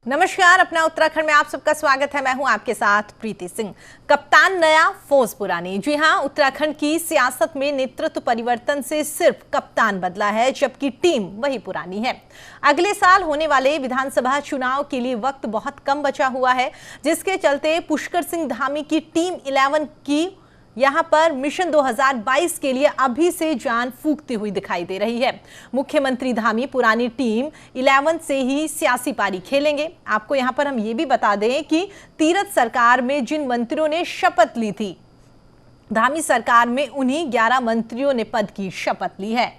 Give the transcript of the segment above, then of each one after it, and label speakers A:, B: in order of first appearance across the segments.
A: नमस्कार, अपना उत्तराखंड में आप सबका स्वागत है। मैं हूं आपके साथ प्रीति सिंह। कप्तान नया, फौज पुरानी। जी हां, उत्तराखंड की सियासत में नेतृत्व परिवर्तन से सिर्फ कप्तान बदला है, जबकि टीम वही पुरानी है। अगले साल होने वाले विधानसभा चुनाव के लिए वक्त बहुत कम बचा हुआ है, जिसके चलते पुष्कर सिंह धामी की टीम 11 की यहां पर मिशन 2022 के लिए अभी से जान फूंकती हुई दिखाई दे रही है। मुख्यमंत्री धामी पुरानी टीम 11 से ही सियासी पारी खेलेंगे। आपको यहां पर हम ये भी बता दें कि तीरथ सरकार में जिन मंत्रियों ने शपथ ली थी, धामी सरकार में उन्हीं 11 मंत्रियों ने पद की शपथ ली है।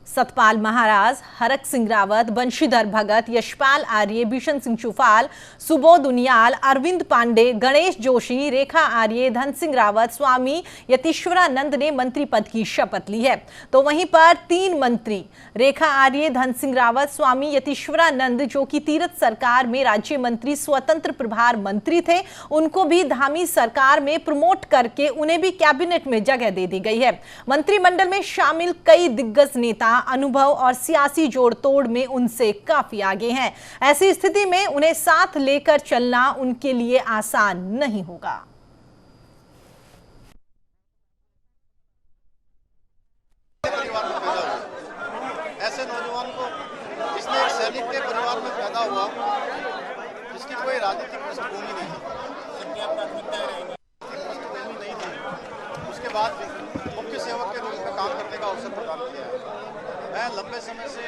A: सतपाल महाराज, हरक सिंह रावत, बंशीधर भगत, यशपाल आर्य, बिशन सिंह चुफाल, सुबोध उनियाल, अरविंद पांडे, गणेश जोशी, रेखा आर्य, धन सिंह रावत, स्वामी यतीश्वरानंद ने मंत्री पद की शपथ ली है। तो वहीं पर 3 मंत्री रेखा आर्य, धन सिंह रावत, स्वामी यतीश्वरानंद, जो कि तीरथ सरकार में राज्य मंत्री स्वतंत्र प्रभार मंत्री थे, उनको भी धामी सरकार में प्रमोट करके उन्हें भी कैबिनेट में जगह दे दी गई है। मंत्रिमंडल में शामिल कई दिग्गज नेता अनुभव और सियासी जोड़ तोड़ में उनसे काफी आगे हैं। ऐसी स्थिति में उन्हें साथ लेकर चलना उनके लिए आसान नहीं होगा।
B: ऐसे नौजवान को जिसने एक सैनिक के परिवार में पैदा हुआ, जिसकी कोई राजनीतिक पृष्ठभूमि नहीं थी, उसके बाद भी मुख्य सेवक के रूप में काम करने का अवसर प्रदान किया है। मैं लंबे समय से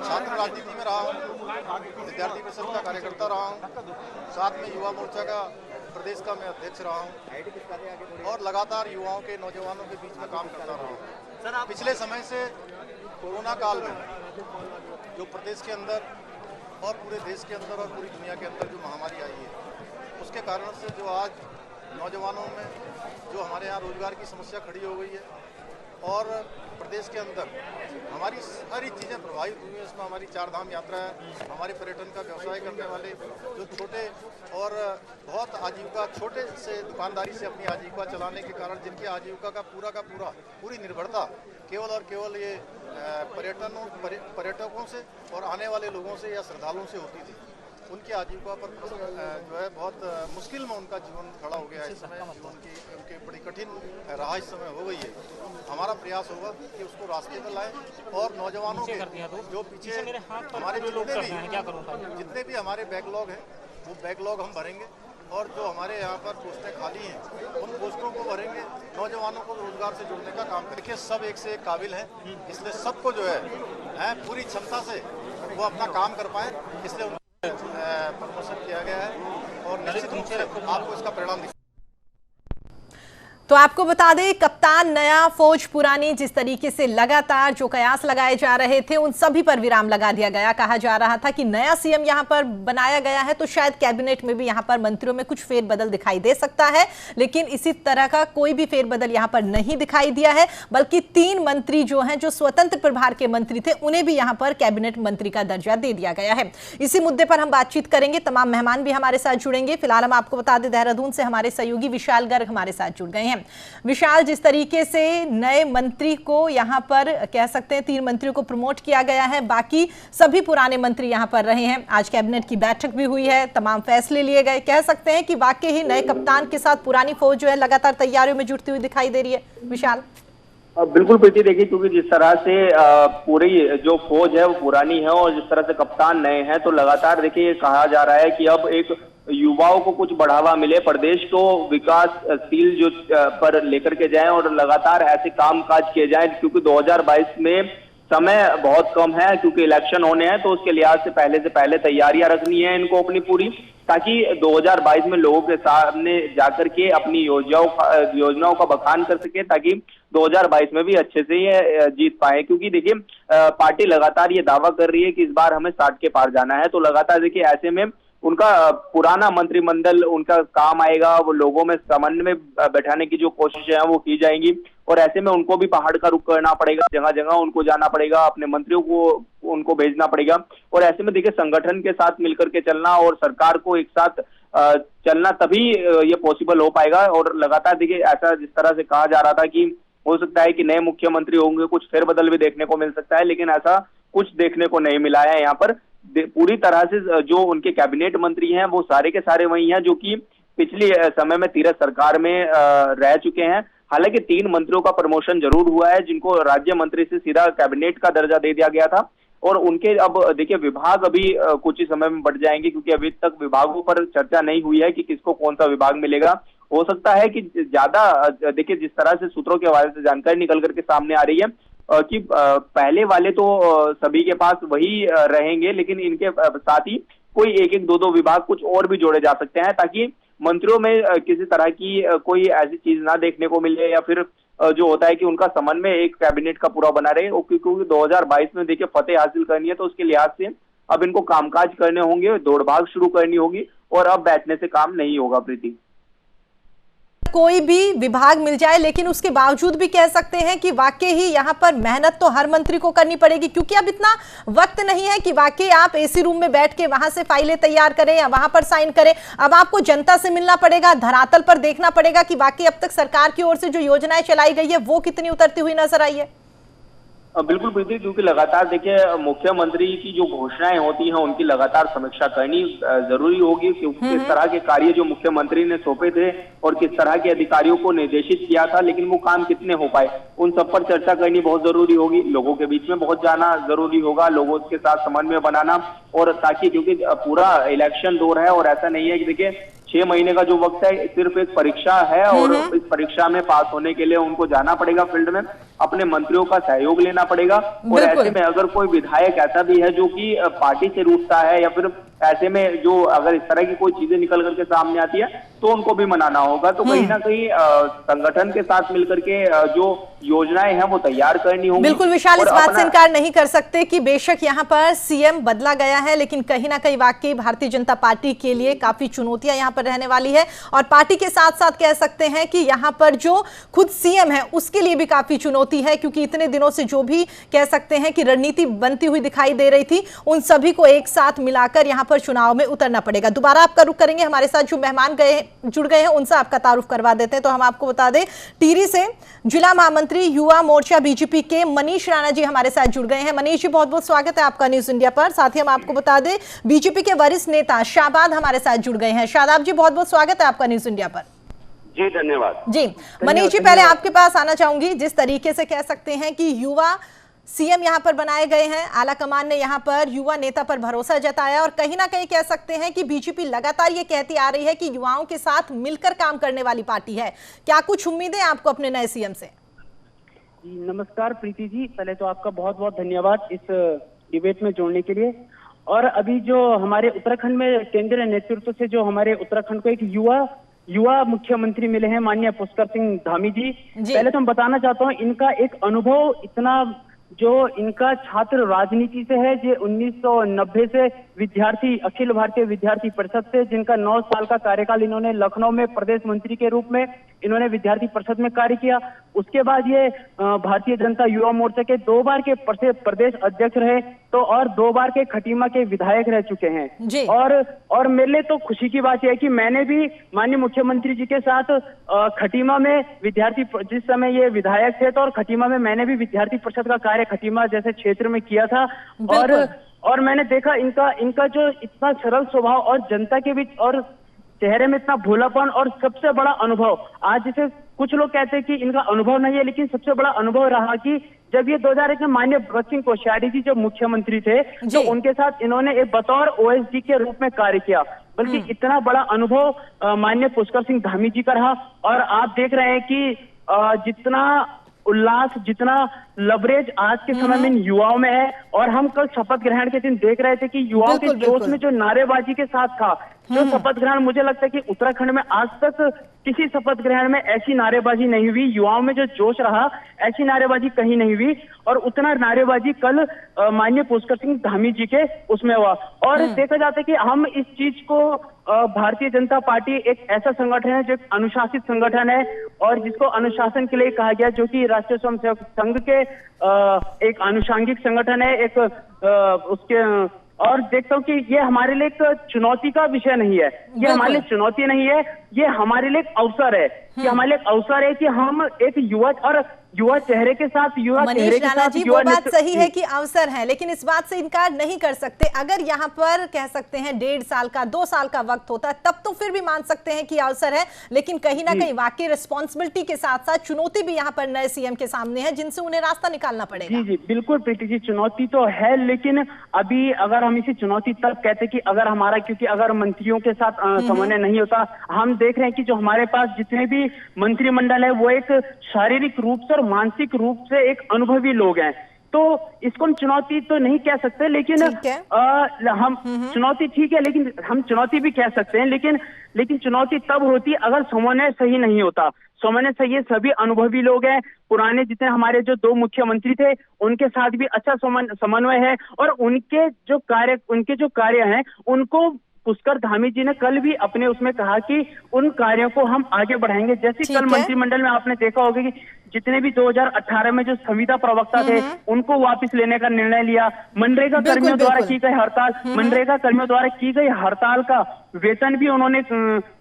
B: छात्र राजनीति में रहा हूँ, विद्यार्थी परिषद का कार्यकर्ता रहा हूँ, साथ में युवा मोर्चा का प्रदेश का मैं अध्यक्ष रहा हूँ और लगातार युवाओं के, नौजवानों के बीच में काम करता रहा हूँ। पिछले समय से कोरोना काल में जो प्रदेश के अंदर और पूरे देश के अंदर और पूरी दुनिया के अंदर जो महामारी आई है, उसके कारण से जो आज नौजवानों में जो हमारे यहाँ रोजगार की समस्या खड़ी हो गई है और प्रदेश के अंदर हमारी सारी चीज़ें प्रभावित हुई हैं। इसमें हमारी 4 धाम यात्रा है, हमारे पर्यटन का व्यवसाय करने वाले जो छोटे और बहुत आजीविका, छोटे से दुकानदारी से अपनी आजीविका चलाने के कारण जिनकी आजीविका का पूरी निर्भरता केवल और केवल ये पर्यटकों से और आने वाले लोगों से या श्रद्धालुओं से होती थी, उनकी आजीविका पर जो है बहुत मुश्किल में उनका जीवन खड़ा हो गया है। इस समय उनकी बड़ी कठिन राह इस समय हो गई है। हमारा प्रयास होगा कि उसको रास्ते में लाएं और नौजवानों के जो पीछे हमारे जितने भी हमारे बैकलॉग हैं, वो बैकलॉग हम भरेंगे और जो हमारे यहाँ पर पोस्टें खाली हैं उन पोस्टों को भरेंगे, नौजवानों को रोजगार से जोड़ने का काम करेंगे। सब एक से एक काबिल हैं, इसलिए सबको जो है पूरी क्षमता से वो अपना काम कर पाएँ, इसलिए प्रमोशन किया गया है और निश्चित रूप से आपको इसका परिणाम दिखेगा।
A: तो आपको बता दें, कप्तान नया, फौज पुरानी, जिस तरीके से लगातार जो कयास लगाए जा रहे थे उन सभी पर विराम लगा दिया गया। कहा जा रहा था कि नया सीएम यहां पर बनाया गया है तो शायद कैबिनेट में भी यहां पर मंत्रियों में कुछ फेरबदल दिखाई दे सकता है, लेकिन इसी तरह का कोई भी फेरबदल यहां पर नहीं दिखाई दिया है, बल्कि 3 मंत्री जो हैं, जो स्वतंत्र प्रभार के मंत्री थे, उन्हें भी यहां पर कैबिनेट मंत्री का दर्जा दे दिया गया है। इसी मुद्दे पर हम बातचीत करेंगे, तमाम मेहमान भी हमारे साथ जुड़ेंगे। फिलहाल हम आपको बता दें, देहरादून से हमारे सहयोगी विशाल गर्ग हमारे साथ जुड़ गए हैं। विशाल, जिस तरीके से नए मंत्री को यहां पर कह सकते हैं 3 मंत्रियों को प्रमोट किया गया है, बाकी सभी पुराने मंत्री यहां पर रहे हैं। आज कैबिनेट की बैठक भी हुई है, तमाम फैसले लिए गए। कह सकते हैं कि वाकई ही नए कप्तान के साथ पुरानी फौज जो है लगातार तैयारियों में जुटती हुई दिखाई दे रही है। विशाल,
C: बिल्कुल प्रीति, देखिए, क्योंकि जिस तरह से पूरी जो फौज है वो पुरानी है और जिस तरह से कप्तान नए हैं, तो लगातार देखिए कहा जा रहा है कि अब एक युवाओं को कुछ बढ़ावा मिले, प्रदेश को विकासशील जो पर लेकर के जाएं और लगातार ऐसे कामकाज किए जाएं, क्योंकि 2022 में समय बहुत कम है, क्योंकि इलेक्शन होने हैं, तो उसके लिहाज से पहले तैयारियां रखनी है इनको अपनी पूरी, ताकि 2022 में लोगों के सामने जाकर के अपनी योजनाओं का बखान कर सके, ताकि 2022 में भी अच्छे से ये जीत पाए। क्योंकि देखिए पार्टी लगातार ये दावा कर रही है कि इस बार हमें 60 के पार जाना है, तो लगातार देखिए ऐसे में उनका पुराना मंत्रिमंडल उनका काम आएगा, वो लोगों में समन्वय बैठाने की जो कोशिशें हैं वो की जाएंगी और ऐसे में उनको भी पहाड़ का रुख करना पड़ेगा, जगह जगह उनको जाना पड़ेगा, अपने मंत्रियों को उनको भेजना पड़ेगा और ऐसे में देखिए संगठन के साथ मिलकर के चलना और सरकार को एक साथ चलना, तभी ये पॉसिबल हो पाएगा। और लगातार देखिए ऐसा जिस तरह से कहा जा रहा था कि हो सकता है कि नए मुख्यमंत्री होंगे, कुछ फेरबदल भी देखने को मिल सकता है, लेकिन ऐसा कुछ देखने को नहीं मिला है यहाँ पर। पूरी तरह से जो उनके कैबिनेट मंत्री हैं वो सारे के सारे वही हैं जो कि पिछले समय में तीरथ सरकार में रह चुके हैं। हालांकि 3 मंत्रियों का प्रमोशन जरूर हुआ है जिनको राज्य मंत्री से सीधा कैबिनेट का दर्जा दे दिया गया था, और उनके अब देखिए विभाग अभी कुछ ही समय में बढ़ जाएंगे, क्योंकि अभी तक विभागों पर चर्चा नहीं हुई है कि किसको कौन सा विभाग मिलेगा। हो सकता है कि ज्यादा देखिए जिस तरह से सूत्रों के हवाले से जानकारी निकल करके सामने आ रही है कि पहले वाले तो सभी के पास वही रहेंगे, लेकिन इनके साथ ही कोई 1-1, 2-2 विभाग कुछ और भी जोड़े जा सकते हैं, ताकि मंत्रियों में किसी तरह की कोई ऐसी चीज ना देखने को मिले, या फिर जो होता है कि उनका समन्वय एक कैबिनेट का पूरा बना रहे। क्योंकि 2022 में देखिए फतेह हासिल करनी है, तो उसके लिहाज से अब इनको कामकाज करने होंगे, दौड़ भाग शुरू करनी होगी, और अब बैठने से काम नहीं होगा। प्रीति,
A: कोई भी विभाग मिल जाए, लेकिन उसके बावजूद भी कह सकते हैं कि वाकई ही यहां पर मेहनत तो हर मंत्री को करनी पड़ेगी, क्योंकि अब इतना वक्त नहीं है कि वाकई आप एसी रूम में बैठ के वहां से फाइलें तैयार करें या वहां पर साइन करें। अब आपको जनता से मिलना पड़ेगा, धरातल पर देखना पड़ेगा कि वाकई अब तक सरकार की ओर से जो योजनाएं चलाई गई है वो कितनी उतरती हुई नजर आई है।
C: बिल्कुल प्रीति, क्योंकि लगातार देखिए मुख्यमंत्री की जो घोषणाएं होती हैं उनकी लगातार समीक्षा करनी जरूरी होगी, क्योंकि किस तरह के कार्य जो मुख्यमंत्री ने सौंपे थे और किस तरह के अधिकारियों को निर्देशित किया था, लेकिन वो काम कितने हो पाए, उन सब पर चर्चा करनी बहुत जरूरी होगी। लोगों के बीच में बहुत जाना जरूरी होगा, लोगों के साथ समन्वय बनाना, और ताकि क्योंकि पूरा इलेक्शन दौर है, और ऐसा नहीं है कि देखिए 6 महीने का जो वक्त है सिर्फ एक परीक्षा है, और इस परीक्षा में पास होने के लिए उनको जाना पड़ेगा फील्ड में, अपने मंत्रियों का सहयोग लेना पड़ेगा। और ऐसे में अगर कोई विधायक ऐसा भी है जो कि पार्टी से रूठता है, या फिर ऐसे में जो अगर इस तरह की कोई चीजें निकल करके सामने आती है तो उनको भी मनाना होगा। तो कहीं ना कहीं संगठन के साथ मिलकर के जो योजनाएं हैं वो तैयार करनी होंगी।
A: बिल्कुल विशाल, इस बात से इनकार नहीं कर सकते कि बेशक यहाँ पर सीएम बदला गया है, लेकिन कहीं ना कहीं वाकई भारतीय जनता पार्टी के लिए काफी चुनौतियां यहाँ पर रहने वाली है, और पार्टी के साथ साथ कह सकते हैं कि यहाँ पर जो खुद सीएम है उसके लिए भी काफी चुनौती है, क्योंकि इतने दिनों से जो भी कह सकते हैं कि रणनीति बनती हुई दिखाई दे रही थी, उन सभी को एक साथ मिलाकर यहाँ पर चुनाव में उतरना पड़ेगा। दोबारा आपका रुख करेंगे, हमारे साथ जो मेहमान जुड़ गए हैं उनसे आपका तारुफ करवा देते हैं। तो हम आपको बता दें, टिहरी से जिला महामंत्री युवा मोर्चा बीजेपी के मनीष राणा जी हमारे साथ जुड़ गए हैं। मनीष जी, बहुत बहुत स्वागत है आपका न्यूज इंडिया पर। साथ ही हम आपको बता दें, बीजेपी के वरिष्ठ नेता शादाब हमारे साथ जुड़ गए हैं। शादाब जी, बहुत बहुत स्वागत है आपका न्यूज इंडिया पर।
D: जी धन्यवाद।
A: जी मनीष जी, पहले आपके पास आना चाहूंगी। जिस तरीके से कह सकते हैं कि युवा सीएम यहां पर बनाए गए हैं, आला कमान ने यहां पर युवा नेता पर भरोसा जताया, और कहीं ना कहीं कह सकते हैं कि बीजेपी लगातार ये कहती आ रही है कि युवाओं के साथ मिलकर काम करने वाली पार्टी है। क्या कुछ उम्मीदें आपको अपने नए सीएम से?
E: नमस्कार प्रीति जी, पहले तो आपका बहुत बहुत धन्यवाद इस डिबेट में जोड़ने के लिए। और अभी जो हमारे उत्तराखंड में केंद्रीय नेतृत्व से जो हमारे उत्तराखंड को एक युवा मुख्यमंत्री मिले हैं, माननीय पुष्कर सिंह धामी जी। पहले तो मैं बताना चाहता हूँ, इनका एक अनुभव इतना जो इनका छात्र राजनीति से है, जो 1990 से विद्यार्थी अखिल भारतीय विद्यार्थी परिषद से, जिनका 9 साल का कार्यकाल इन्होंने लखनऊ में प्रदेश मंत्री के रूप में इन्होंने विद्यार्थी परिषद में कार्य किया। उसके बाद ये भारतीय जनता युवा मोर्चा के 2 बार के प्रदेश अध्यक्ष रहे, तो और 2 बार के खटीमा के विधायक रह चुके हैं। और मेरे लिए तो खुशी की बात यह है कि मैंने भी माननीय मुख्यमंत्री जी के साथ खटीमा में विद्यार्थी, जिस समय ये विधायक थे, तो और खटीमा में मैंने भी विद्यार्थी परिषद का कार्य खटीमा जैसे क्षेत्र में किया था। और मैंने देखा इनका जो इतना सरल स्वभाव और जनता के बीच और चेहरे में इतना भोलापन, और सबसे बड़ा अनुभव, आज जैसे कुछ लोग कहते हैं कि इनका अनुभव नहीं है, लेकिन सबसे बड़ा अनुभव रहा कि जब ये 2001 में माननीय भगत सिंह कोश्यारी जी जब मुख्यमंत्री थे, तो उनके साथ इन्होंने एक बतौर ओएसडी के रूप में कार्य किया। बल्कि इतना बड़ा अनुभव माननीय पुष्कर सिंह धामी जी का रहा। और आप देख रहे हैं कि जितना उल्लास, जितना लवरेज आज के समय में युवाओं में है, और हम कल शपथ ग्रहण के दिन देख रहे थे कि युवाओं के जोश में जो नारेबाजी के साथ था, जो शपथ ग्रहण, मुझे लगता है कि उत्तराखंड में आज तक किसी शपथ ग्रहण में ऐसी नारेबाजी नहीं हुई, युवाओं में जो जोश रहा ऐसी नारेबाजी कहीं नहीं हुई। और उतना नारेबाजी कल माननीय पुष्कर सिंह धामी जी के उसमें हुआ। और देखा जाता है कि हम इस चीज को, भारतीय जनता पार्टी एक ऐसा संगठन है जो एक अनुशासित संगठन है, और जिसको अनुशासन के लिए कहा गया, जो कि राष्ट्रीय स्वयंसेवक संघ के एक आनुषंगिक संगठन है, एक उसके। और देखता हूँ कि ये हमारे लिए एक चुनौती का विषय नहीं है, ये हमारे लिए चुनौती नहीं है, ये हमारे लिए एक अवसर है, कि हमारे लिए एक अवसर है कि हम एक युवा, और युवा चेहरे के साथ, युवा चेहरे
A: मनीष
E: के
A: राणा
E: साथ
A: जी, वो बात सही है कि अवसर है, लेकिन इस बात से इनकार नहीं कर सकते। अगर यहाँ पर कह सकते हैं 1.5 साल का 2 साल का वक्त होता तब तो फिर भी मान सकते हैं कि अवसर है, लेकिन कहीं ना कहीं वाकई रिस्पॉन्सिबिलिटी के साथ साथ चुनौती भी यहाँ पर नए सीएम के सामने है, जिनसे उन्हें रास्ता निकालना पड़ेगा।
E: जी जी बिल्कुल प्रीति जी, चुनौती तो है, लेकिन अभी अगर हम इसे चुनौती तब कहते कि अगर हमारा, क्योंकि अगर मंत्रियों के साथ समन्वय नहीं होता, हम देख रहे हैं कि जो हमारे पास जितने भी मंत्रिमंडल है वो एक शारीरिक रूप से और मानसिक रूप से एक अनुभवी लोग हैं, तो इसको हम चुनौती तो नहीं कह सकते, लेकिन हम चुनौती ठीक है, लेकिन हम चुनौती भी कह सकते हैं, लेकिन चुनौती तब होती अगर समन्वय सही नहीं होता। समन्वय सही है, सभी अनुभवी लोग हैं, पुराने जितने हमारे जो 2 मुख्यमंत्री थे उनके साथ भी अच्छा समन्वय है, और उनके जो कार्य हैं उनको पुष्कर धामी जी ने कल भी अपने उसमें कहा कि उन कार्यों को हम आगे बढ़ाएंगे। जैसे कल मंत्रिमंडल में आपने देखा होगा कि जितने भी 2018 में जो संविदा प्रवक्ता थे उनको वापस लेने का निर्णय लिया। मनरेगा कर्मियों द्वारा की गई हड़ताल, मनरेगा कर्मियों द्वारा की गई हड़ताल का वेतन भी उन्होंने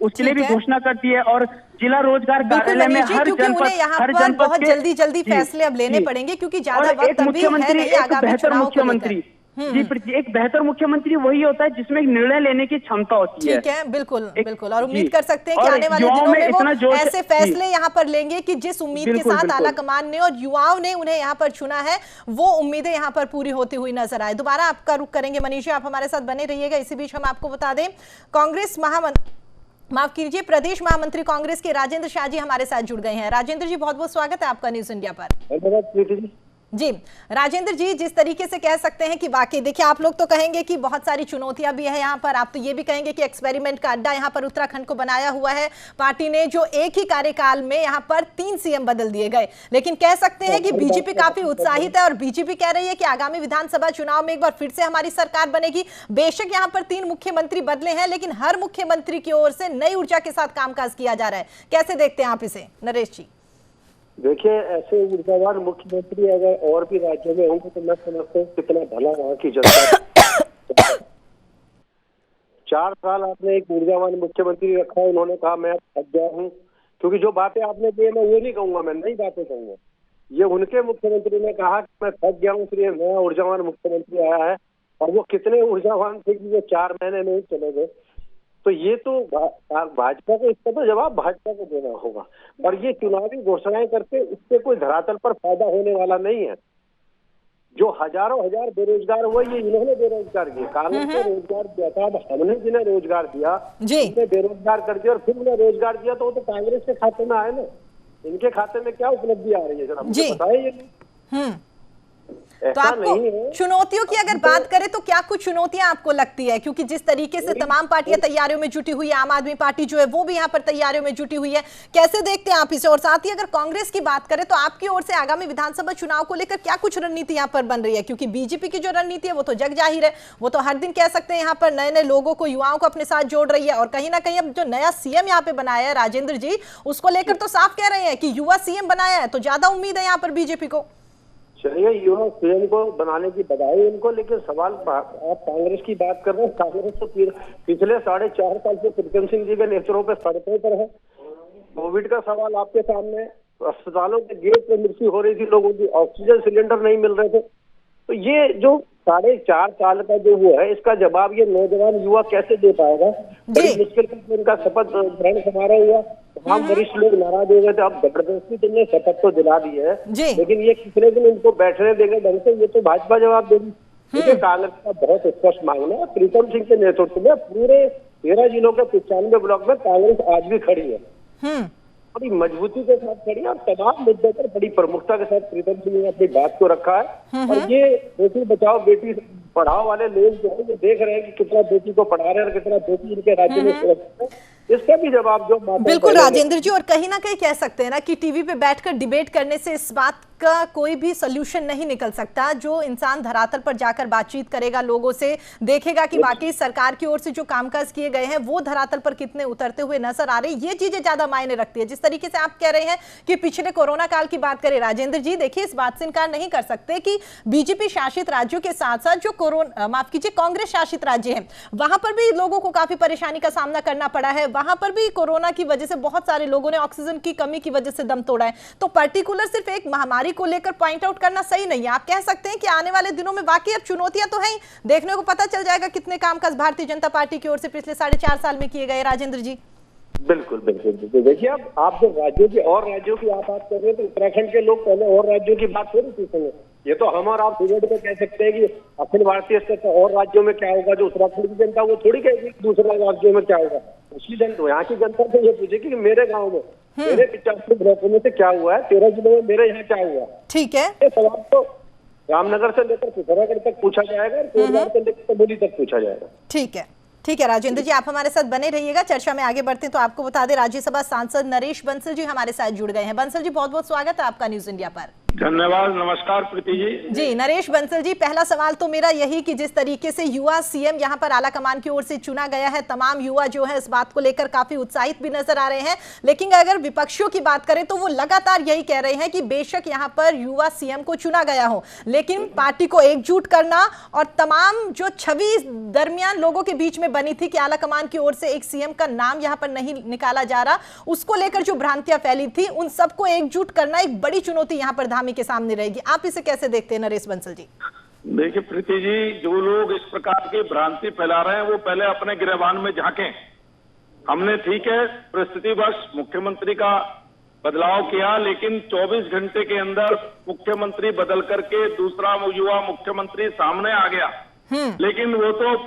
E: उसके लिए भी घोषणा कर दी है, और जिला रोजगार कार्यालय में हर जनपद
A: बहुत जल्दी फैसले अब लेने पड़ेंगे, क्योंकि ज्यादा वक्त अभी है नहीं आगामी चुनाव को लेकर।
E: जी, एक बेहतर मुख्यमंत्री वही होता है जिसमें एक निर्णय लेने की क्षमता होती है।
A: ठीक है, बिल्कुल, और उम्मीद कर सकते हैं कि आने वाले दिनों में वो ऐसे फैसले यहाँ पर लेंगे कि जिस उम्मीद के साथ आला कमान ने और युवाओं ने उन्हें यहाँ पर चुना है, वो उम्मीदें यहाँ पर पूरी होती हुई नजर आए। दोबारा आपका रुख करेंगे मनीष जी, आप हमारे साथ बने रहिएगा। इसी बीच हम आपको बता दें, कांग्रेस माफ कीजिए, प्रदेश महामंत्री कांग्रेस के राजेंद्र शाह जी हमारे साथ जुड़ गए हैं। राजेंद्र जी, बहुत बहुत स्वागत है आपका न्यूज इंडिया पर। जी राजेंद्र जी, जिस तरीके से कह सकते हैं कि वाकई देखिए, आप लोग तो कहेंगे कि बहुत सारी चुनौतियां भी है यहाँ पर, आप तो ये भी कहेंगे कि एक्सपेरिमेंट का अड्डा यहाँ पर उत्तराखंड को बनाया हुआ है पार्टी ने, जो एक ही कार्यकाल में यहाँ पर 3 सीएम बदल दिए गए। लेकिन कह सकते हैं कि बीजेपी काफी उत्साहित है और बीजेपी कह रही है कि आगामी विधानसभा चुनाव में एक बार फिर से हमारी सरकार बनेगी। बेशक यहाँ पर 3 मुख्यमंत्री बदले हैं, लेकिन हर मुख्यमंत्री की ओर से नई ऊर्जा के साथ कामकाज किया जा रहा है। कैसे देखते हैं आप इसे नरेश जी?
D: देखिए, ऐसे ऊर्जावान मुख्यमंत्री अगर और भी राज्यों में होंगे तो मैं समझता हूँ कितना भला वहाँ की जनता। 4 साल आपने एक ऊर्जावान मुख्यमंत्री रखा, उन्होंने कहा मैं थक गया हूँ, क्योंकि जो बातें आपने की मैं वो नहीं कहूंगा, मैं नई बातें कहूंगा। ये उनके मुख्यमंत्री ने कहा कि मैं थक गया हूँ, इसलिए नया ऊर्जावान मुख्यमंत्री आया है, और वो कितने ऊर्जावान थे कि वो 4 महीने में ही चले गए। तो ये तो भाजपा को, इसका तो जवाब भाजपा को देना होगा, और ये चुनावी घोषणाएं करके इससे कोई धरातल पर फायदा होने वाला नहीं है। जो हजारों हजार बेरोजगार हुए, ये इन्होंने बेरोजगार किए, कांग्रेस ने रोजगार दिया था, अब हमने जिन्हें रोजगार दिया उन्हें बेरोजगार कर दिया, और फिर उन्हें रोजगार दिया तो वो तो कांग्रेस के खाते में आए ना। इनके खाते में क्या उपलब्धि आ रही है जरा मुझे बताइए।
A: तो आपको चुनौतियों की अगर बात करें तो क्या कुछ चुनौतियां आपको लगती है? क्योंकि जिस तरीके से तमाम पार्टियां तैयारियों में जुटी हुई है, आम आदमी पार्टी जो है वो भी यहाँ पर तैयारियों में जुटी हुई है, कैसे देखते हैं आप इसे? और साथ ही अगर कांग्रेस की बात करें तो आपकी ओर से आगामी विधानसभा चुनाव को लेकर क्या कुछ रणनीति यहाँ पर बन रही है? क्योंकि बीजेपी की जो रणनीति है वो तो जग जाहिर है, वो तो हर दिन कह सकते हैं यहाँ पर नए नए लोगों को, युवाओं को अपने साथ जोड़ रही है, और कहीं ना कहीं अब जो नया सीएम यहाँ पे बनाया है राजेंद्र जी, उसको लेकर तो साफ कह रहे हैं कि युवा सीएम बनाया है, तो ज्यादा उम्मीद है यहाँ पर बीजेपी को।
D: चलिए, युवा सीएम को बनाने की बधाई उनको, लेकिन सवाल आप कांग्रेस की बात कर रहे हैं। कांग्रेस तो पिछले 4.5 साल से प्रीतम सिंह जी के नेतृत्व पे सड़कों पर है। कोविड का सवाल आपके सामने, अस्पतालों के गेट पे मृत्यु हो रही थी लोगों की, ऑक्सीजन सिलेंडर नहीं मिल रहे थे। तो ये जो 4.5 साल का जो वो है, इसका जवाब ये नौजवान युवा कैसे दे पाएगा? बड़ी मुश्किल से उनका शपथ ग्रहण समारोह हुआ, तमाम वरिष्ठ लोग नाराज हो गए थे। अब जबरदस्ती तुमने शपथ तो दिला दी है, लेकिन ये कितने दिन उनको बैठने देंगे ढंग से, ये तो भाजपा जवाब देगी। देखिए, कांग्रेस का बहुत स्पष्ट मांगना है, प्रीतम सिंह के नेतृत्व में पूरे 13 जिलों के 95 ब्लॉक में कांग्रेस आज भी खड़ी है, बड़ी मजबूती के साथ खड़ी है, और तमाम मुद्दों पर बड़ी प्रमुखता के साथ प्रीतम सिंह ने अपनी बात को रखा है। और ये बेटी बचाओ बेटी पढ़ाओ वाले लोग जो है ये देख रहे हैं कि कितना बेटी को पढ़ा रहे हैं और कितना बेटी इनके राज्य में सुरक्षित है, इसका भी जवाब जो
A: बिल्कुल राजेंद्र जी, और कहीं ना कहीं कह सकते हैं ना कि टीवी पे बैठकर डिबेट करने से इस बात का कोई भी सोल्यूशन नहीं निकल सकता। जो इंसान धरातल पर जाकर बातचीत करेगा, लोगों से देखेगा कि वाकई सरकार की ओर से जो कामकाज किए गए हैं वो धरातल पर कितने उतरते हुए नजर आ रहे हैं, ये चीजें ज्यादा मायने रखती है। जिस तरीके से आप कह रहे हैं कि पिछले कोरोना काल की बात करें राजेंद्र जी, देखिए इस बात से इनकार नहीं कर सकते कि बीजेपी शासित राज्यों के साथ साथ जो कांग्रेस शासित राज्य हैं वहां पर भी लोगों को काफी परेशानी का सामना करना पड़ा है। वहां पर भी कोरोना की वजह से बहुत सारे लोगों ने ऑक्सीजन की कमी की वजह से दम तोड़ा है। तो पर्टिकुलर सिर्फ एक महामारी को लेकर पॉइंट आउट करना सही नहीं है। आप कह सकते हैं कि आने वाले दिनों में वाकई अब चुनौतियां तो हैं, देखने को पता चल जाएगा कितने कामकाज भारतीय जनता पार्टी की ओर से पिछले 4.5 साल में किए गए। राजेंद्र जी
D: बिल्कुल बिल्कुल बिल्कुल। देखिए अब आप जो राज्यों की आप बात कर रहे हैं तो उत्तराखंड के लोग पहले और राज्यों की बात थोड़ी पूछेंगे। ये तो हम और आप डिबेट में कह सकते हैं कि अखिल भारतीय स्तर पर और राज्यों में क्या होगा, जो उत्तराखंड की जनता वो थोड़ी कहेगी दूसरे राज्यों में क्या होगा। उसकी जनता, यहाँ की जनता तो ये पूछेगी कि मेरे गाँव में, मेरे 85 ब्लॉकों में से क्या हुआ है, 13 जिलों में मेरे यहाँ क्या हुआ।
A: ठीक है,
D: ये सवाल तो रामनगर से लेकर पिथौरागढ़ तक पूछा जाएगा और कोटद्वार से लेकर चमोली तक पूछा जाएगा।
A: ठीक है, ठीक है राजेंद्र जी, आप हमारे साथ बने रहिएगा। चर्चा में आगे बढ़ते हैं तो आपको बता दें राज्यसभा सांसद नरेश बंसल जी हमारे साथ जुड़ गए हैं। बंसल जी बहुत बहुत स्वागत है आपका न्यूज इंडिया पर।
F: धन्यवाद, नमस्कार प्रीति जी।
A: जी नरेश बंसल जी, पहला सवाल तो मेरा यही कि जिस तरीके से युवा सीएम यहाँ पर आला कमान की ओर से चुना गया है, तमाम युवा जो है इस बात को लेकर काफी उत्साहित भी नजर आ रहे हैं, लेकिन अगर विपक्षियों की बात करें तो वो लगातार यही कह रहे हैं कि बेशक यहाँ पर युवा सीएम को चुना गया हो, लेकिन पार्टी को एकजुट करना और तमाम जो छवि दरमियान लोगों के बीच में बनी थी कि आला कमान की ओर से एक सीएम का नाम यहाँ पर नहीं निकाला जा रहा, उसको लेकर जो भ्रांतियां फैली थी उन सबको एकजुट करना एक बड़ी चुनौती यहाँ पर धामी के सामने रहेगी। आप इसे कैसे देखते हैं नरेश बंसल जी?
F: देखिए प्रीति जी, जो लोग इस प्रकार की भ्रांति फैला रहे हैं वो पहले अपने गिरबान में झांकें। हमने ठीक है परिस्थितिवश मुख्यमंत्री का बदलाव किया, लेकिन 24 घंटे के अंदर मुख्यमंत्री बदल करके दूसरा युवा मुख्यमंत्री सामने आ गया। लेकिन वो तो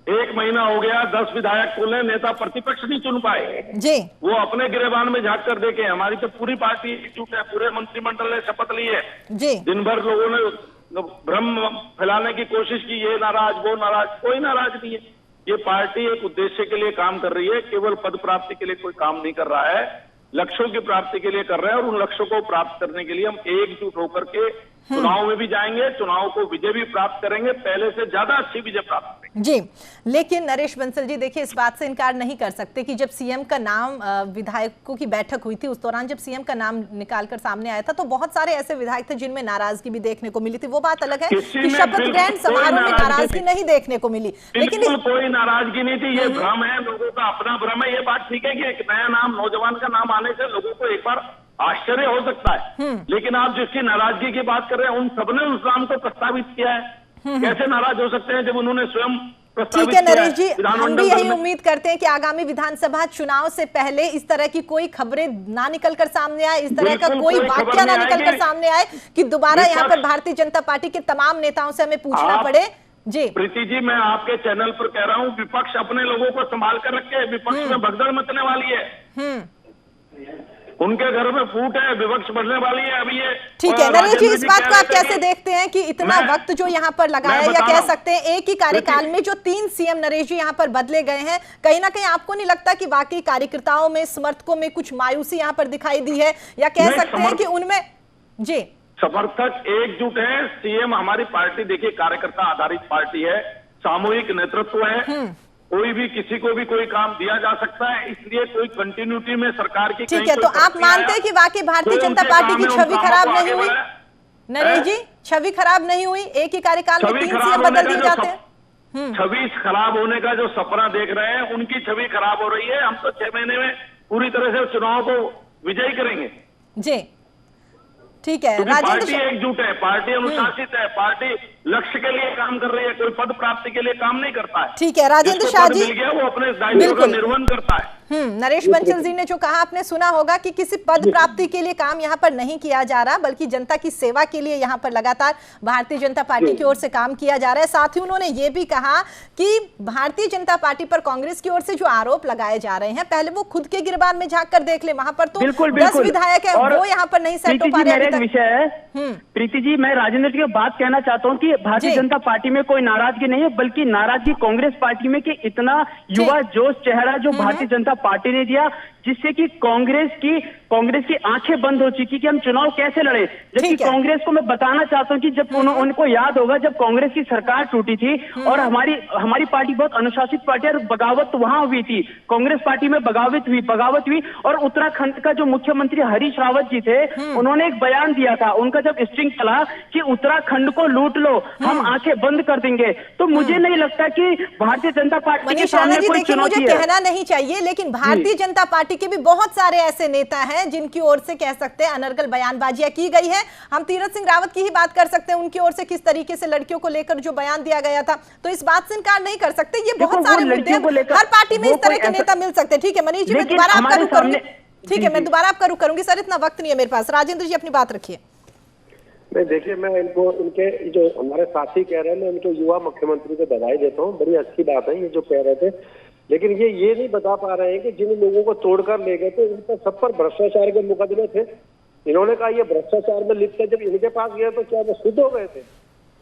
F: 1 महीना हो गया, 10 विधायक कुल नेता प्रतिपक्ष नहीं चुन पाए
A: जी।
F: वो अपने गिरेबान में झांक कर देखे। हमारी तो पूरी पार्टी एकजुट है, पूरे मंत्रिमंडल ने शपथ ली है
A: जी।
F: दिन भर लोगों ने भ्रम फैलाने की कोशिश की, ये नाराज वो नाराज, कोई नाराज नहीं है। ये पार्टी एक उद्देश्य के लिए काम कर रही है, केवल पद प्राप्ति के लिए कोई काम नहीं कर रहा है, लक्ष्यों की प्राप्ति के लिए कर रहे हैं और उन लक्ष्यों को प्राप्त करने के लिए हम एकजुट होकर के चुनाव में भी जाएंगे, चुनाव को विजय भी प्राप्त करेंगे, पहले से ज्यादा अच्छी विजय प्राप्त करेंगे।
A: जी, लेकिन नरेश बंसल जी देखिए इस बात से इनकार नहीं कर सकते कि जब सीएम का नाम, विधायकों की बैठक हुई थी उस दौरान जब सीएम का नाम निकालकर सामने आया था तो बहुत सारे ऐसे विधायक थे जिनमें नाराजगी भी देखने को मिली थी। वो बात अलग है कि शपथ ग्रहण समारोह में नाराजगी नहीं देखने को मिली, लेकिन
F: कोई नाराजगी नहीं थी। ये भ्रम है, लोगों का अपना भ्रम है। ये बात ठीक है कि एक नया नाम, नौजवान का नाम आने से लोगों को एक बार आश्चर्य हो सकता है, लेकिन आप जिसकी नाराजगी की बात कर रहे हैं उन सबने उस नाम को प्रस्तावित किया है। कैसे नाराज हो सकते हैं जब उन्होंने स्वयं प्रस्तावित
A: किया है? ठीक है नरेश जी, हम
F: विधानमंडल
A: भी यही उम्मीद करते हैं कि आगामी विधानसभा चुनाव से पहले इस तरह की कोई खबरें ना निकलकर सामने आए, इस तरह का कोई वाक्य ना निकलकर सामने आए कि दोबारा यहाँ पर भारतीय जनता पार्टी के तमाम नेताओं से हमें पूछना पड़े। जी
F: प्रीति जी, मैं आपके चैनल पर कह रहा हूँ, विपक्ष अपने लोगों को संभाल कर रखे, विपक्ष में भगदड़ मचने वाली है, उनके घर में फूट है, विपक्ष बढ़ने वाली है। अभी ये
A: ठीक है नरेश जी, इस बात को आप कैसे देखते हैं कि इतना वक्त जो यहाँ पर लगाया, या कह सकते हैं एक ही कार्यकाल में जो 3 सीएम नरेश जी यहाँ पर बदले गए हैं, कहीं ना कहीं आपको नहीं लगता कि वाकई कार्यकर्ताओं में, समर्थकों में कुछ मायूसी यहाँ पर दिखाई दी है, या कह सकते हैं कि उनमें जी
F: समर्थक एकजुट है। सीएम हमारी पार्टी देखिए कार्यकर्ता आधारित पार्टी है, सामूहिक नेतृत्व है, कोई भी किसी को भी कोई काम दिया जा सकता है, इसलिए कोई कंटिन्यूटी में सरकार की।
A: ठीक है, तो आप मानते हैं कि वाकई भारतीय जनता पार्टी की छवि खराब नहीं हुई? नरेश जी, छवि खराब नहीं हुई? एक ही कार्यकाल में 3 सीएम बदल दिए जाते हैं।
F: छवि खराब होने का जो सपना देख रहे हैं उनकी छवि खराब हो रही है। हम तो 6 महीने में पूरी तरह से चुनाव को विजयी करेंगे।
A: जी ठीक है,
F: पार्टी एकजुट है, पार्टी अनुशासित है, पार्टी लक्ष्य के लिए काम कर रही है, कोई पद प्राप्ति के लिए काम नहीं करता है।
A: ठीक है राजेंद्र शाह जी,
F: मिल गया वो अपने दायित्व का निर्वहन करता है।
A: नरेश बंसल जी ने जो कहा आपने सुना होगा कि किसी पद प्राप्ति के लिए काम यहाँ पर नहीं किया जा रहा, बल्कि जनता की सेवा के लिए यहाँ पर लगातार भारतीय जनता पार्टी की ओर से काम किया जा रहा है। साथ ही उन्होंने ये भी कहा कि भारतीय जनता पार्टी पर कांग्रेस की ओर से जो आरोप लगाए जा रहे हैं, पहले वो खुद के गिरबान में झांक कर देख ले, वहां पर तो 10 विधायक है, वो यहाँ पर नहीं सेट हो पा रहे।
E: विषय है प्रीति जी, मैं राजेंद्र जी को बात कहना चाहता हूँ कि भारतीय जनता पार्टी में कोई नाराजगी नहीं है, बल्कि नाराजगी कांग्रेस पार्टी में कि इतना युवा जोश चेहरा जो भारतीय जनता पार्टी ने दिया, जिससे कि कांग्रेस की कांग्रेस की आंखें बंद हो चुकी कि हम चुनाव कैसे लड़े। जबकि कांग्रेस को मैं बताना चाहता हूं कि जब उनको याद होगा जब कांग्रेस की सरकार टूटी थी और हमारी पार्टी बहुत अनुशासित पार्टी और बगावत वहां हुई थी, कांग्रेस पार्टी में बगावत हुई और उत्तराखंड का जो मुख्यमंत्री हरीश रावत जी थे उन्होंने एक बयान दिया था, उनका जब स्ट्रिंग चला कि उत्तराखंड को लूट लो, हम आंखें बंद कर देंगे। तो मुझे नहीं लगता कि भारतीय जनता पार्टी के सामने कोई चुनौती है।
A: मुझे कहना नहीं चाहिए, लेकिन भारतीय जनता पार्टी के भी बहुत सारे ऐसे नेता हैं जिनकी ओर से कह सकते हैं अनर्गल बयानबाजियां की गई है। हम तीरथ सिंह रावत की ही बात कर सकते हैं, उनकी ओर से किस तरीके से लड़कियों को लेकर जो बयान दिया गया था, तो इस बात से इनकार नहीं कर सकते। ये बहुत सारे मुद्दे हर पार्टी में इस तरह के नेता मिल सकते हैं। ठीक है मनीष जी, मैं दोबारा आपका रुख करूंगी। ठीक है, मैं दोबारा आपका रुख करूंगी सर, इतना वक्त नहीं है मेरे पास। राजेंद्र जी अपनी बात रखिए।
D: नहीं देखिए, मैं इनके जो हमारे साथी कह रहे हैं, मैं इनको युवा मुख्यमंत्री को बधाई देता हूँ, बड़ी अच्छी बात है ये जो कह रहे थे। लेकिन ये नहीं बता पा रहे हैं कि जिन लोगों को तोड़कर ले गए थे उन पर सब पर भ्रष्टाचार के मुकदमे थे। इन्होंने कहा ये भ्रष्टाचार में लिप्त है, जब इनके पास गए तो क्या वो शुद्ध हो गए थे?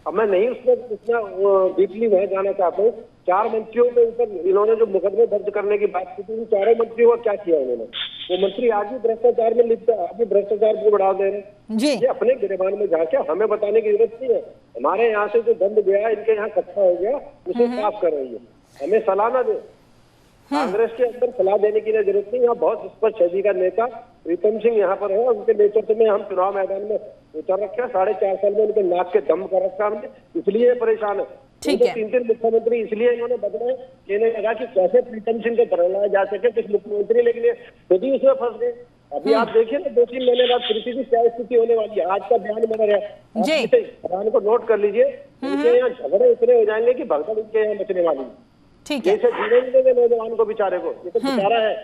D: अब मैं नहीं उसमें इतना डीपली वह जाना चाहता हूँ। 4 मंत्रियों के ऊपर इन्होंने जो मुकदमे दर्ज करने की बात की थी, उन 4 मंत्रियों का क्या किया उन्होंने? वो मंत्री आज भी भ्रष्टाचार में लिप्त है, आज भी भ्रष्टाचार को बढ़ा दे रहे हैं। ये अपने गिरबान में जाके हमें बताने की जरूरत नहीं है। हमारे यहाँ से जो दंड गया, इनके यहाँ इकट्ठा हो गया, उसे साफ कर रही है, हमें सलाह न दे। कांग्रेस के अंदर सलाह देने की जरूरत नहीं। यहाँ बहुत स्पष्ट छवि का नेता प्रीतम सिंह यहाँ पर है, उनके नेतृत्व में हम चुनाव मैदान में उतर रखे हैं। 4.5 साल में उनके नाक के दम कर रखा हमने, इसलिए परेशान है। 3 मुख्यमंत्री इसलिए इन्होंने बदले कि इन्हें लगा कि कैसे प्रीतम सिंह को बदला जा सके कुछ मुख्यमंत्री, लेकिन खुद ही उसमें फंस गए। अभी आप देखिए ना 2-3 महीने बाद प्रीति की क्या स्थिति होने वाली है। आज का बयान बना रहा है, बयान को नोट कर लीजिए। इनके यहाँ झगड़े इतने हो जाएंगे कि भगदड़ इनके यहाँ बचने वाली है।
A: ठीक है,
D: जैसे जीने नहीं देंगे नौजवान को, बेचारे को। ये तो बेचारा है,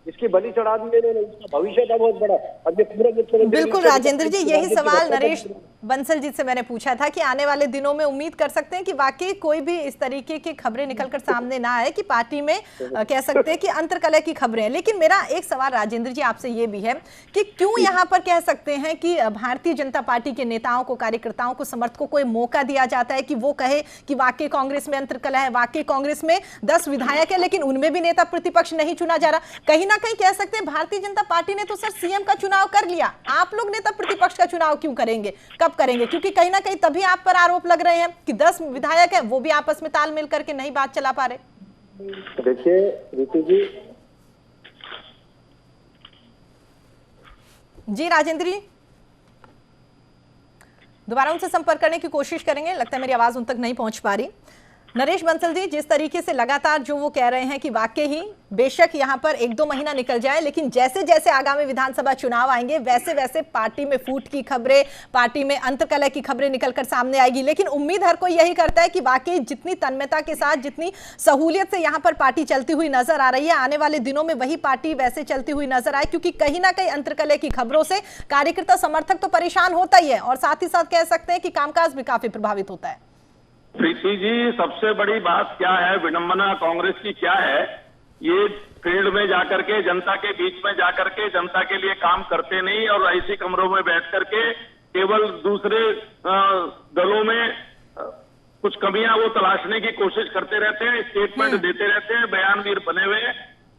D: इसकी बलि चढ़ा दी इन्होंने, इसका भविष्य था बहुत बड़ा। अब ये पूरा
A: बिल्कुल राजेंद्र जी, यही सवाल नरेश बंसल जी से मैंने पूछा था कि आने वाले दिनों में उम्मीद कर सकते हैं कि वाकई कोई भी इस तरीके की खबरें निकलकर सामने ना आए कि पार्टी में कह सकते हैं कि अंतर्कलह की खबरें हैं। लेकिन मेरा एक सवाल राजेंद्र जी आपसे ये भी है कि क्यों यहाँ पर कह सकते हैं कि भारतीय जनता पार्टी के नेताओं को, कार्यकर्ताओं को, समर्थकों को मौका दिया जाता है कि वो कहे कि वाकई कांग्रेस में अंतर्कलह है, वाकई कांग्रेस में 10 विधायक है लेकिन उनमें भी नेता प्रतिपक्ष नहीं चुना जा रहा। कहीं ना कहीं कह सकते हैं भारतीय जनता पार्टी ने तो सर सीएम का चुनाव कर लिया, आप लोग नेता प्रतिपक्ष का चुनाव क्यों करेंगे, कब करेंगे? क्योंकि कहीं ना कहीं तभी आप पर आरोप लग रहे हैं कि 10 विधायक है वो भी आपस में तालमेल करके नहीं बात चला पा रहे।
D: देखिए ऋतु
A: जी राजेंद्र जी दोबारा उनसे संपर्क करने की कोशिश करेंगे, लगता है मेरी आवाज उन तक नहीं पहुंच पा रही। नरेश बंसल जी, जिस तरीके से लगातार जो वो कह रहे हैं कि वाकई ही बेशक यहां पर 1-2 महीना निकल जाए लेकिन जैसे जैसे आगामी विधानसभा चुनाव आएंगे वैसे वैसे पार्टी में फूट की खबरें, पार्टी में अंतर्कलह की खबरें निकलकर सामने आएगी। लेकिन उम्मीद हर कोई यही करता है कि वाकई जितनी तन्मयता के साथ, जितनी सहूलियत से यहां पर पार्टी चलती हुई नजर आ रही है, आने वाले दिनों में वही पार्टी वैसे चलती हुई नजर आए, क्योंकि कहीं ना कहीं अंतर्कलह की खबरों से कार्यकर्ता समर्थक तो परेशान होता ही है और साथ ही साथ कह सकते हैं कि कामकाज भी काफी प्रभावित होता है।
F: प्रीति जी, सबसे बड़ी बात क्या है, विडंबना कांग्रेस की क्या है, ये फील्ड में जाकर के, जनता के बीच में जाकर के जनता के लिए काम करते नहीं और ऐसी कमरों में बैठ करके केवल दूसरे दलों में कुछ कमियां वो तलाशने की कोशिश करते रहते हैं, स्टेटमेंट देते रहते हैं, बयानवीर बने हुए,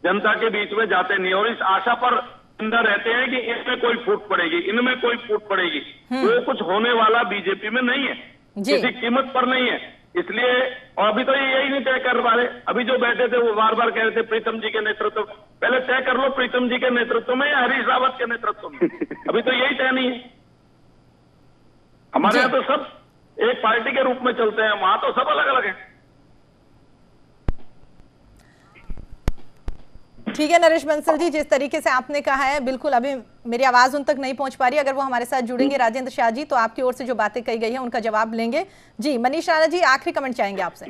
F: जनता के बीच में जाते नहीं और इस आशा पर जिंदा रहते हैं कि इनमें कोई फूट पड़ेगी, इनमें कोई फूट पड़ेगी। वो कुछ होने वाला बीजेपी में नहीं है, किसी कीमत पर नहीं है। इसलिए और अभी तो यही नहीं तय कर पा रहे। अभी जो बैठे थे वो बार बार कह रहे थे प्रीतम जी के नेतृत्व, पहले तय कर लो प्रीतम जी के नेतृत्व में या हरीश रावत के नेतृत्व में। अभी तो यही तय नहीं है। हमारे यहाँ तो सब एक पार्टी के रूप में चलते हैं, वहां तो सब अलग अलग है।
A: ठीक है नरेश बंसल जी, जिस तरीके से आपने कहा है बिल्कुल अभी मेरी आवाज उन तक नहीं पहुंच पा रही, अगर वो हमारे साथ जुड़ेंगे राजेंद्र शाह जी तो आपकी ओर से जो बातें कही गई हैं उनका जवाब लेंगे। जी मनीष राणा जी, आखिरी कमेंट चाहेंगे आपसे।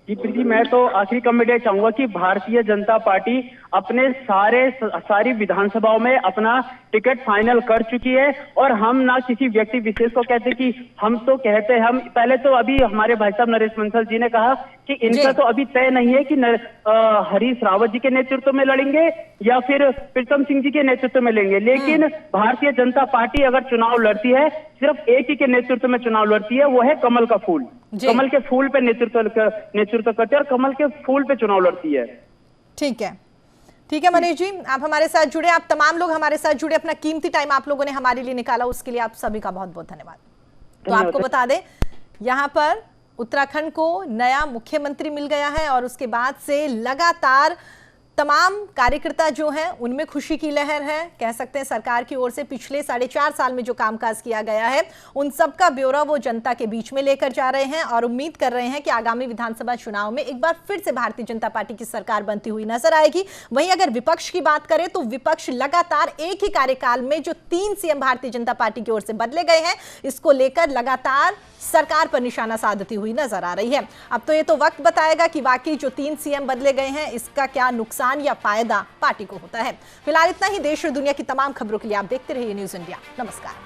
E: जी प्रीति, मैं तो आखिरी कमेंट ये चाहूंगा कि भारतीय जनता पार्टी अपने सारी विधानसभाओं में अपना टिकट फाइनल कर चुकी है और हम ना किसी व्यक्ति विशेष को कहते कि हम तो कहते हैं, हम पहले तो अभी हमारे भाई साहब नरेश बंसल जी ने कहा कि इनका तो अभी तय नहीं है कि हरीश रावत जी के नेतृत्व में लड़ेंगे या फिर प्रीतम सिंह जी के नेतृत्व में लेंगे, लेकिन भारतीय जनता पार्टी अगर चुनाव लड़ती है सिर्फ एक ही के नेतृत्व में चुनाव लड़ती है, वो है कमल का फूल। कमल के फूल पे नेतृत्व करते हैं और कमल के फूल पे चुनाव लड़ती है।
A: ठीक है, ठीक है मनीष जी, आप हमारे साथ जुड़े, आप तमाम लोग हमारे साथ जुड़े, अपना कीमती टाइम आप लोगों ने हमारे लिए निकाला, उसके लिए आप सभी का बहुत बहुत धन्यवाद। तो आपको बता दें, यहाँ पर उत्तराखंड को नया मुख्यमंत्री मिल गया है और उसके बाद से लगातार तमाम कार्यकर्ता जो हैं उनमें खुशी की लहर है। कह सकते हैं सरकार की ओर से पिछले 4.5 साल में जो कामकाज किया गया है उन सब का ब्यौरा वो जनता के बीच में लेकर जा रहे हैं और उम्मीद कर रहे हैं कि आगामी विधानसभा चुनाव में एक बार फिर से भारतीय जनता पार्टी की सरकार बनती हुई नजर आएगी। वहीं अगर विपक्ष की बात करें तो विपक्ष लगातार एक ही कार्यकाल में जो 3 सीएम भारतीय जनता पार्टी की ओर से बदले गए हैं, इसको लेकर लगातार सरकार पर निशाना साधती हुई नजर आ रही है। अब तो ये तो वक्त बताएगा कि वाकई जो 3 सीएम बदले गए हैं इसका क्या नुकसान या फायदा पार्टी को होता है। फिलहाल इतना ही। देश और दुनिया की तमाम खबरों के लिए आप देखते रहिए न्यूज़ इंडिया। नमस्कार।